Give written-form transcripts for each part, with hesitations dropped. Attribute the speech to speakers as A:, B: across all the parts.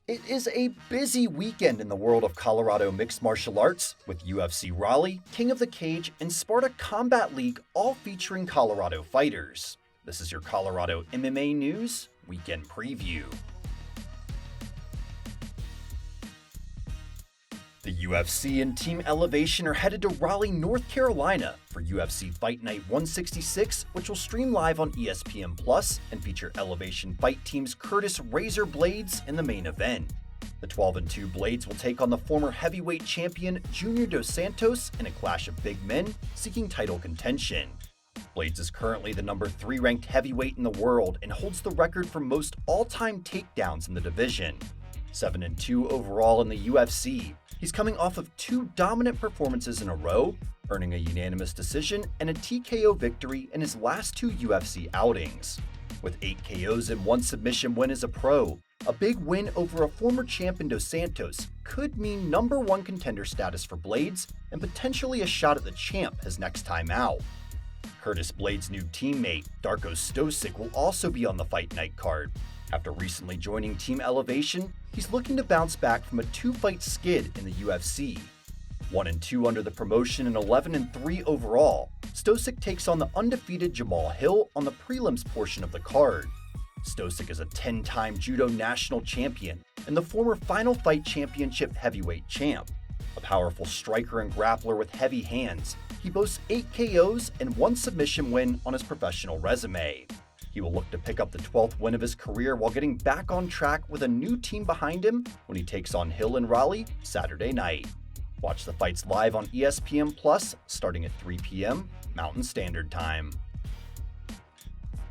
A: It is a busy weekend in the world of Colorado mixed martial arts, with UFC Raleigh, King of the Cage, and Sparta Combat League all featuring Colorado fighters. This is your Colorado MMA News Weekend Preview. The UFC and Team Elevation are headed to Raleigh, North Carolina for UFC Fight Night 166, which will stream live on ESPN Plus and feature Elevation Fight Team's Curtis Razor Blades in the main event. The 12-2 Blades will take on the former heavyweight champion Junior Dos Santos in a clash of big men seeking title contention. Blades is currently the number 3 ranked heavyweight in the world and holds the record for most all-time takedowns in the division. 7-2 overall in the UFC. He's coming off of 2 dominant performances in a row, earning a unanimous decision and a TKO victory in his last 2 UFC outings. With 8 KOs and 1 submission win as a pro, a big win over a former champion Dos Santos could mean number 1 contender status for Blades and potentially a shot at the champ his next time out. Curtis Blades' new teammate, Darko Stosic, will also be on the Fight Night card. After recently joining Team Elevation, he's looking to bounce back from a 2-fight skid in the UFC. 1-2 under the promotion and 11-3 overall, Stosic takes on the undefeated Jamal Hill on the prelims portion of the card. Stosic is a 10-time judo national champion and the former Final Fight Championship heavyweight champ. A powerful striker and grappler with heavy hands, he boasts 8 KOs and 1 submission win on his professional resume. He will look to pick up the 12th win of his career while getting back on track with a new team behind him when he takes on Hill in Raleigh Saturday night. Watch the fights live on ESPN Plus starting at 3 p.m. Mountain Standard Time.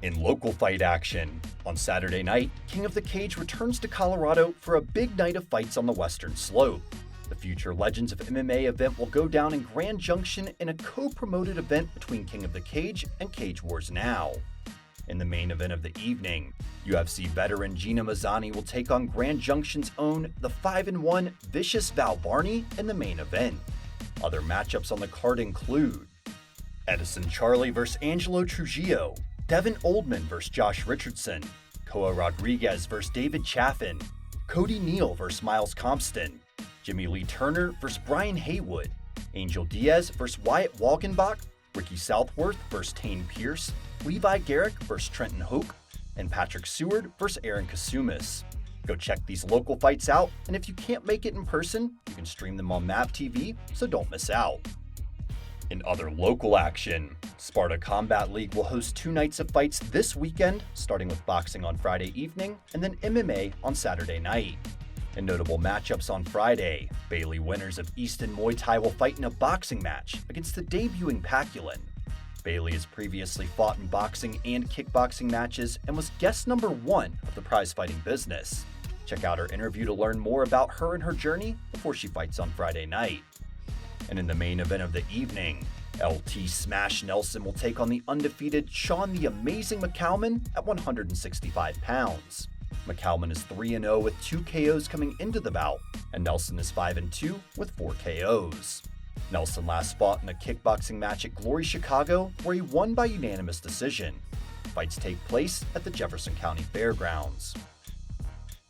A: In local fight action, on Saturday night, King of the Cage returns to Colorado for a big night of fights on the Western Slope. The Future Legends of MMA event will go down in Grand Junction in a co-promoted event between King of the Cage and Cage Wars Now. In the main event of the evening, UFC veteran Gina Mazzani will take on Grand Junction's own the 5-1 Vicious Val Barney in the main event. Other matchups on the card include Edison Charlie vs. Angelo Trujillo, Devin Oldman vs. Josh Richardson, Koa Rodriguez vs. David Chaffin, Cody Neal vs. Miles Compston, Jimmy Lee Turner vs. Brian Haywood, Angel Diaz vs. Wyatt Walkenbach, Ricky Southworth vs. Tane Pierce, Levi Garrick vs. Trenton Hoke, and Patrick Seward vs. Aaron Kasumis. Go check these local fights out, and if you can't make it in person, you can stream them on MAP TV, so don't miss out. In other local action, Sparta Combat League will host 2 nights of fights this weekend, starting with boxing on Friday evening and then MMA on Saturday night. In notable matchups on Friday, Bailey winners of Easton Muay Thai will fight in a boxing match against the debuting Paculin. Bailey has previously fought in boxing and kickboxing matches and was guest number 1 of the prize fighting business. Check out her interview to learn more about her and her journey before she fights on Friday night. And in the main event of the evening, LT Smash Nelson will take on the undefeated Sean the Amazing McCalman at 165 pounds. McCalman is 3-0 with 2 KOs coming into the bout, and Nelson is 5-2 with 4 KOs. Nelson last fought in a kickboxing match at Glory Chicago, where he won by unanimous decision. Fights take place at the Jefferson County Fairgrounds.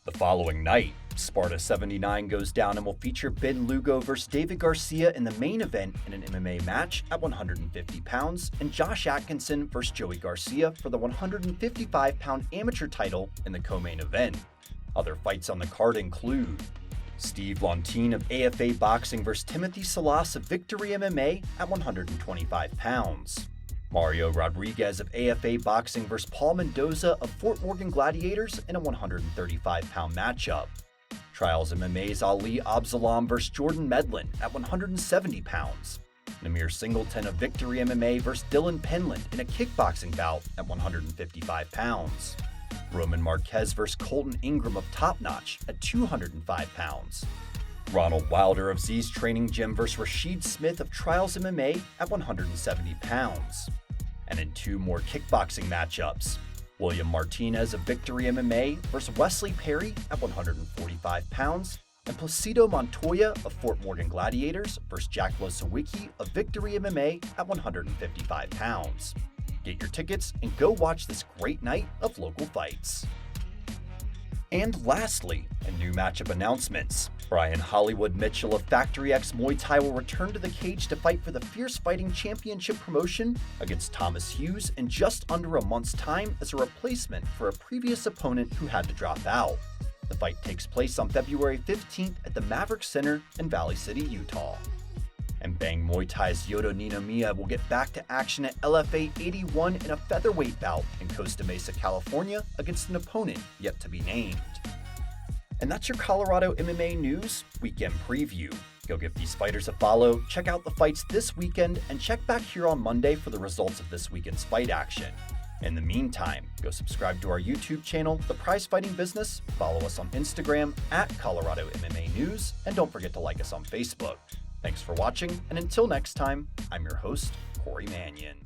A: The following night, Sparta 79 goes down and will feature Ben Lugo vs. David Garcia in the main event in an MMA match at 150 pounds, and Josh Atkinson vs. Joey Garcia for the 155-pound amateur title in the co-main event. Other fights on the card include Steve Lontine of AFA Boxing vs. Timothy Salas of Victory MMA at 125 pounds. Mario Rodriguez of AFA Boxing vs. Paul Mendoza of Fort Morgan Gladiators in a 135-pound matchup. Trials MMA's Ali Absalam vs. Jordan Medlin at 170 pounds. Namir Singleton of Victory MMA vs. Dylan Penland in a kickboxing bout at 155 pounds. Roman Marquez vs. Colton Ingram of Top Notch at 205 pounds. Ronald Wilder of Z's Training Gym vs. Rashid Smith of Trials MMA at 170 pounds. And in 2 more kickboxing matchups, William Martinez of Victory MMA vs. Wesley Perry at 145 pounds, and Placido Montoya of Fort Morgan Gladiators vs. Jack Losowicki of Victory MMA at 155 pounds. Get your tickets and go watch this great night of local fights. And lastly, in new matchup announcements, Brian Hollywood Mitchell of Factory X Muay Thai will return to the cage to fight for the Fierce Fighting Championship promotion against Thomas Hughes in just under a month's time as a replacement for a previous opponent who had to drop out. The fight takes place on February 15th at the Maverick Center in Valley City, Utah. And Bang Muay Thai's Yoto Ninomiya will get back to action at LFA 81 in a featherweight bout in Costa Mesa, California against an opponent yet to be named. And that's your Colorado MMA News Weekend Preview. Go give these fighters a follow, check out the fights this weekend, and check back here on Monday for the results of this weekend's fight action. In the meantime, go subscribe to our YouTube channel, The Prize Fighting Business, follow us on Instagram at Colorado MMA News, and don't forget to like us on Facebook. Thanks for watching, and until next time, I'm your host, Corey Mannion.